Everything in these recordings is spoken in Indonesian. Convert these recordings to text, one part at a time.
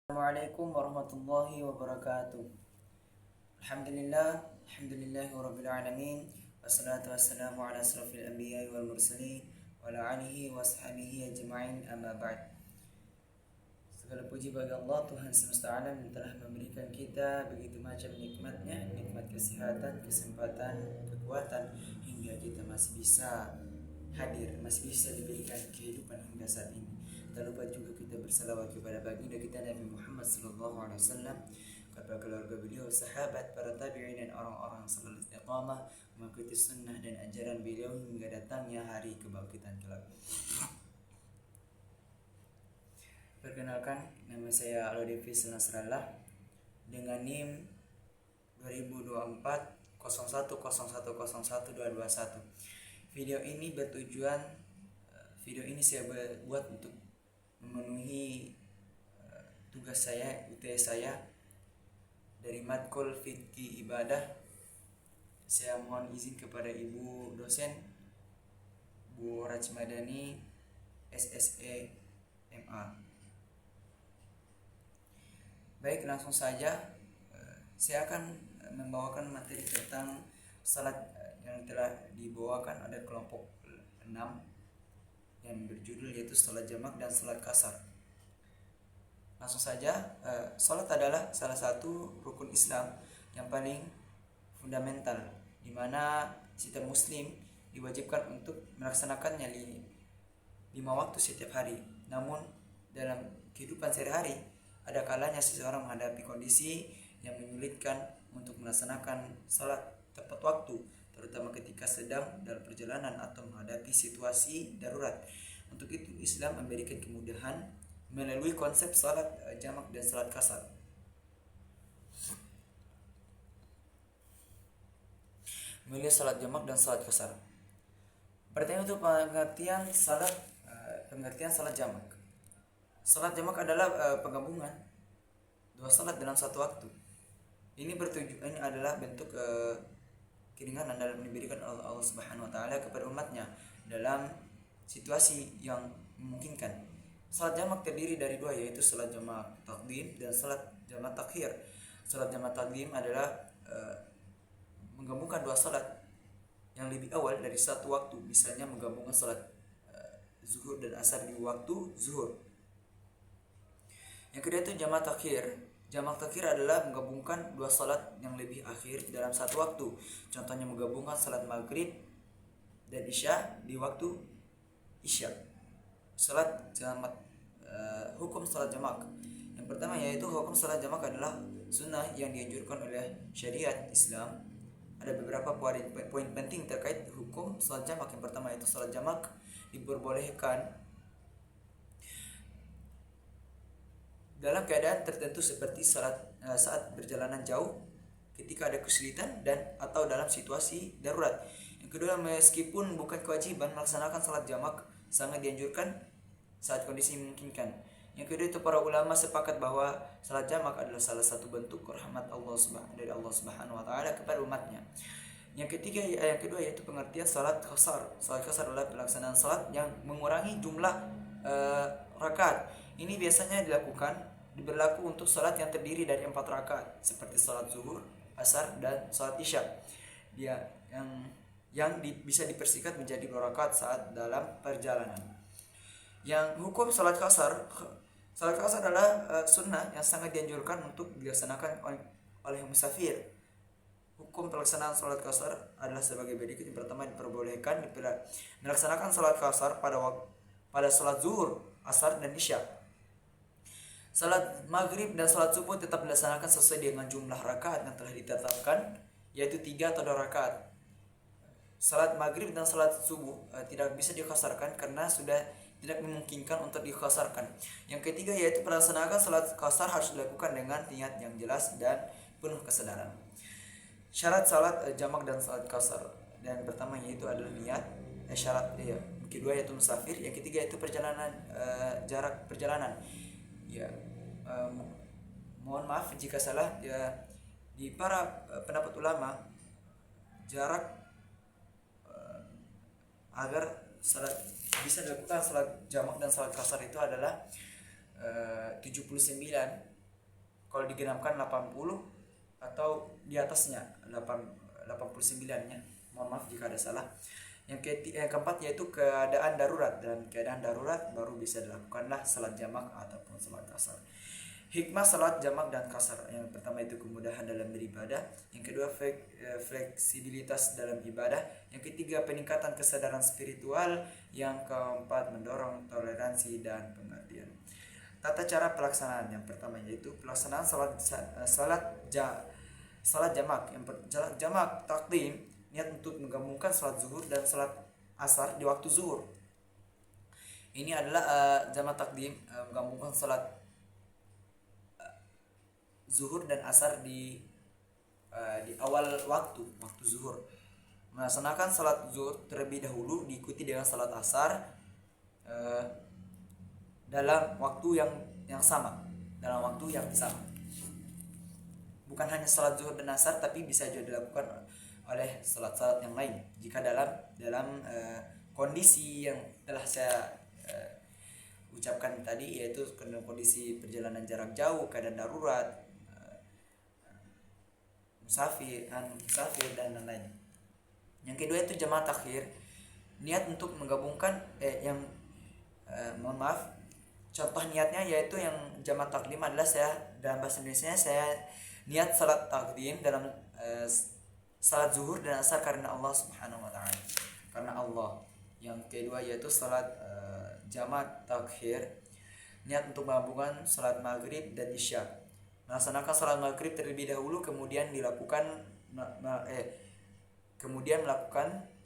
Assalamualaikum warahmatullahi wabarakatuh. Alhamdulillahirabbil alamin. Wassalatu wassalamu ala asrofil anbiya'i wal mursalin wa ala alihi washabihi ajma'in, amma ba'd. Segala puji bagi Allah, Tuhan semesta alam, yang telah memberikan kita begitu macam nikmatnya, nikmat kesehatan, kesempatan, kekuatan, hingga kita masih bisa hadir, masih bisa diberikan kehidupan hingga saat ini. Tak lupa juga kita bersalawat kepada baginda kita Nabi Muhammad SAW, kepada keluarga beliau, sahabat, para tabi'in, dan orang-orang yang selalu istiqamah mengikuti sunnah dan ajaran beliau hingga datangnya hari kebangkitan kelak. Perkenalkan, nama saya Alodivis Nasrallah dengan NIM 2024 0101010221. Video ini saya buat untuk memenuhi tugas saya, UTS saya dari Matkul Fikih Ibadah. Saya mohon izin kepada Ibu dosen Bu Rajmadani, SSE MA. Baik, langsung saja saya akan membawakan materi tentang salat yang telah dibawakan. Ada kelompok 6 yang berjudul yaitu salat jamak dan salat kasar. Langsung saja, salat adalah salah satu rukun Islam yang paling fundamental, di mana setiap muslim diwajibkan untuk melaksanakannya 5 waktu setiap hari. Namun dalam kehidupan sehari-hari ada kalanya seseorang menghadapi kondisi yang menyulitkan untuk melaksanakan salat tepat waktu, terutama ketika sedang dalam perjalanan atau menghadapi situasi darurat. Untuk itu Islam memberikan kemudahan melalui konsep salat jamak dan salat kasar. Melalui salat jamak dan salat kasar. Pertanyaan untuk pengertian salat jamak. Salat jamak adalah penggabungan 2 salat dalam satu waktu. Ini adalah bentuk keringanan dalam diberikan Allah Subhanahu wa taala kepada umatnya dalam situasi yang memungkinkan. Salat jamak terdiri dari 2, yaitu salat jamak taqdim dan salat jamak takhir. Salat jamak taqdim adalah menggabungkan 2 salat yang lebih awal dari satu waktu, misalnya menggabungkan salat zuhur dan asar di waktu zuhur. Yang kedua itu jamak takhir. Jamak takhir adalah menggabungkan 2 salat yang lebih akhir dalam satu waktu. Contohnya menggabungkan salat maghrib dan isya di waktu isya. Salat jamak, hukum salat jamak. Yang pertama yaitu hukum salat jamak adalah sunnah yang dianjurkan oleh syariat Islam. Ada beberapa poin penting terkait hukum salat jamak. Yang pertama yaitu salat jamak diperbolehkan dalam keadaan tertentu seperti saat berjalanan jauh, ketika ada kesulitan, dan atau dalam situasi darurat. Yang kedua, meskipun bukan kewajiban melaksanakan salat jamak, sangat dianjurkan saat kondisi memungkinkan. Yang kedua itu para ulama sepakat bahwa salat jamak adalah salah satu bentuk rahmat dari Allah Subhanahu wa taala kepada umatnya. Yang kedua yaitu pengertian salat qasar. Salat qasar adalah pelaksanaan salat yang mengurangi jumlah rakaat. Ini biasanya berlaku untuk salat yang terdiri dari 4 rakaat, seperti salat zuhur, asar, dan salat isya. Dia yang bisa dipersingkat menjadi 2 rakaat saat dalam perjalanan. Yang hukum salat kasar adalah sunnah yang sangat dianjurkan untuk dilaksanakan oleh musafir. Hukum pelaksanaan salat kasar adalah sebagai berikut. Yang pertama, diperbolehkan melaksanakan salat kasar pada salat zuhur, asar, dan isya. Salat maghrib dan salat subuh tetap dilaksanakan sesuai dengan jumlah rakaat yang telah ditetapkan, yaitu 3 atau 2 rakaat. Salat maghrib dan salat subuh tidak bisa dikasarkan karena sudah tidak memungkinkan untuk dikasarkan. Yang ketiga yaitu melaksanakan salat kasar harus dilakukan dengan niat yang jelas dan penuh kesadaran. Syarat salat jamak dan salat kasar, dan pertama yaitu adalah niat. Kedua yaitu musafir. Yang ketiga yaitu jarak perjalanan. Mohon maaf jika salah. Di para pendapat ulama, jarak agar bisa dilakukan salat jamak dan salat kasar itu adalah 79 kalau digenapkan 80 atau di atasnya 89-nya. Mohon maaf jika ada salah. Yang keempat yaitu keadaan darurat. Dalam keadaan darurat baru bisa dilakukanlah salat jamak ataupun salat kasar. Hikmah salat jamak dan kasar. Yang pertama itu kemudahan dalam beribadah. Yang kedua fleksibilitas dalam ibadah. Yang ketiga peningkatan kesadaran spiritual. Yang keempat mendorong toleransi dan pengertian. Tata cara pelaksanaan. Yang pertama yaitu pelaksanaan salat jamak. Salat jamak takdim niat untuk menggabungkan salat zuhur dan salat asar di waktu zuhur. Ini adalah jamak takdim, menggabungkan salat zuhur dan asar di awal waktu zuhur. Melaksanakan salat zuhur terlebih dahulu diikuti dengan salat asar dalam waktu yang sama, Bukan hanya salat zuhur dan asar, tapi bisa juga dilakukan oleh salat-salat yang lain jika dalam kondisi yang telah saya ucapkan tadi, yaitu kondisi perjalanan jarak jauh, keadaan darurat, musafir dan lain-lain. Yang kedua itu jamaah takhir, niat untuk menggabungkan contoh niatnya yaitu yang jamaah takdim adalah saya dalam bahasa Indonesia saya niat salat takdim dalam salat zuhur dan asar karena Allah Subhanahu wa taala. Karena Allah. Yang kedua yaitu salat jamaah takhir, niat untuk menggabungkan salat maghrib dan isya. Melaksanakan salat maghrib terlebih dahulu kemudian melakukan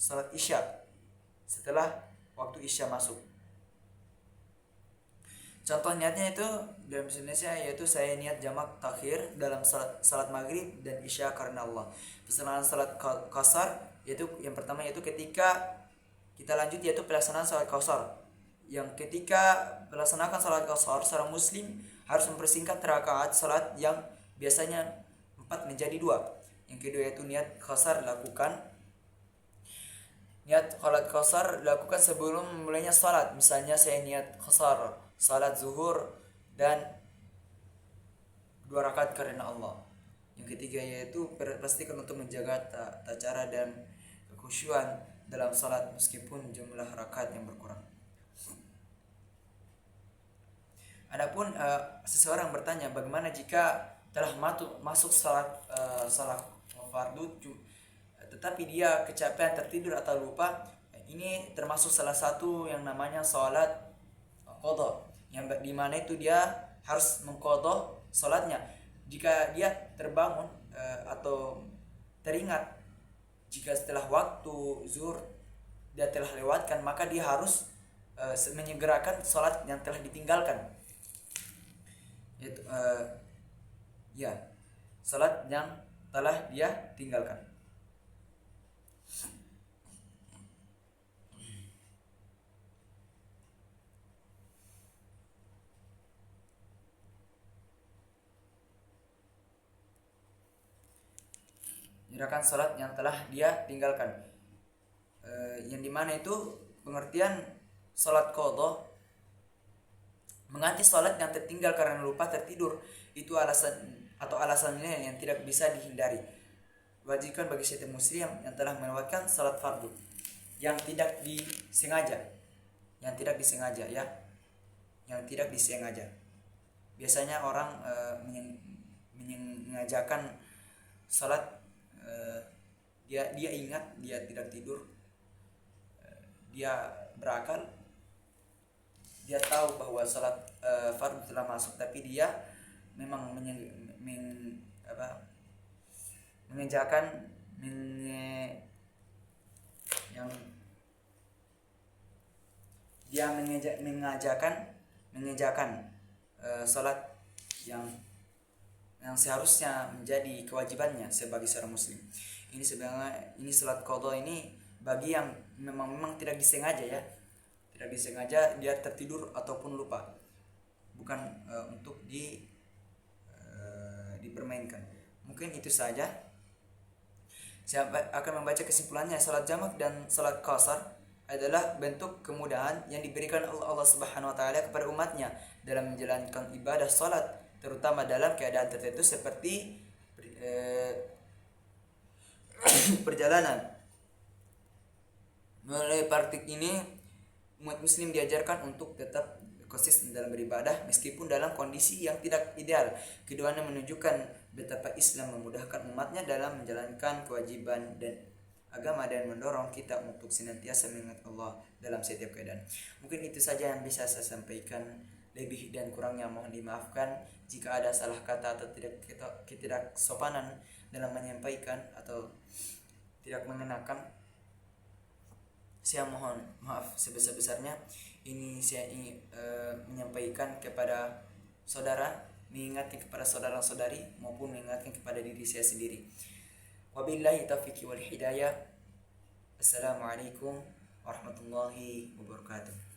salat isya setelah waktu isya masuk. Contoh niatnya itu dalam Indonesia yaitu saya niat jamak takhir dalam salat maghrib dan isya karena Allah. Pelaksanaan salat qasar yaitu yang pertama yaitu ketika kita lanjut yaitu pelaksanaan salat qasar. Yang ketika melaksanakan salat qasar seorang muslim harus mempersingkat rakaat salat yang biasanya 4 menjadi 2. Yang kedua yaitu niat qasar lakukan sebelum memulainya salat. Misalnya saya niat qasar salat zuhur dan 2 rakaat karena Allah. Yang ketiga yaitu pastikan untuk menjaga tata cara dan kekhusyuan dalam salat meskipun jumlah rakaat yang berkurang. Adapun seseorang bertanya bagaimana jika telah masuk salat fardu tetapi dia kecapean, tertidur atau lupa. Ini termasuk salah satu yang namanya salat qadha, yang dimana itu dia harus mengqadha salatnya. Jika dia terbangun atau teringat jika setelah waktu zuhur dia telah lewatkan, maka dia harus menyegerakan salat yang telah ditinggalkan. Yaitu salat yang telah dia tinggalkan. Gerakan salat yang telah dia tinggalkan, yang dimana itu pengertian salat qadha mengganti salat yang tertinggal karena lupa, tertidur. Itu alasannya yang tidak bisa dihindari. Wajibkan bagi setiap muslim yang telah melewatkan salat fardu yang tidak disengaja biasanya orang menyengajakan salat, dia ingat, dia tidak tidur, dia berakal, dia tahu bahwa salat fardu telah masuk, tapi dia memang mengejakan salat yang seharusnya menjadi kewajibannya sebagai seorang muslim. Ini salat qadha ini bagi yang memang tidak disengaja dia tertidur ataupun lupa, bukan untuk dipermainkan. Mungkin itu saja. Saya akan membaca kesimpulannya. Salat jamak dan salat qasar adalah bentuk kemudahan yang diberikan Allah Subhanahu wa taala kepada umatnya dalam menjalankan ibadah salat terutama dalam keadaan tertentu seperti perjalanan. Melalui praktik ini, umat muslim diajarkan untuk tetap konsisten dalam beribadah meskipun dalam kondisi yang tidak ideal. Keduanya menunjukkan betapa Islam memudahkan umatnya dalam menjalankan kewajiban dan agama dan mendorong kita untuk senantiasa mengingat Allah dalam setiap keadaan. Mungkin itu saja yang bisa saya sampaikan. Lebih dan kurangnya mohon dimaafkan jika ada salah kata atau tidak sopanan dalam menyampaikan atau tidak mengenakan. Saya mohon maaf sebesar-besarnya. Ini saya ingin menyampaikan kepada saudara, mengingatkan kepada saudara-saudari maupun mengingatkan kepada diri saya sendiri. Wabillahi taufiq wal hidayah. Assalamualaikum warahmatullahi wabarakatuh.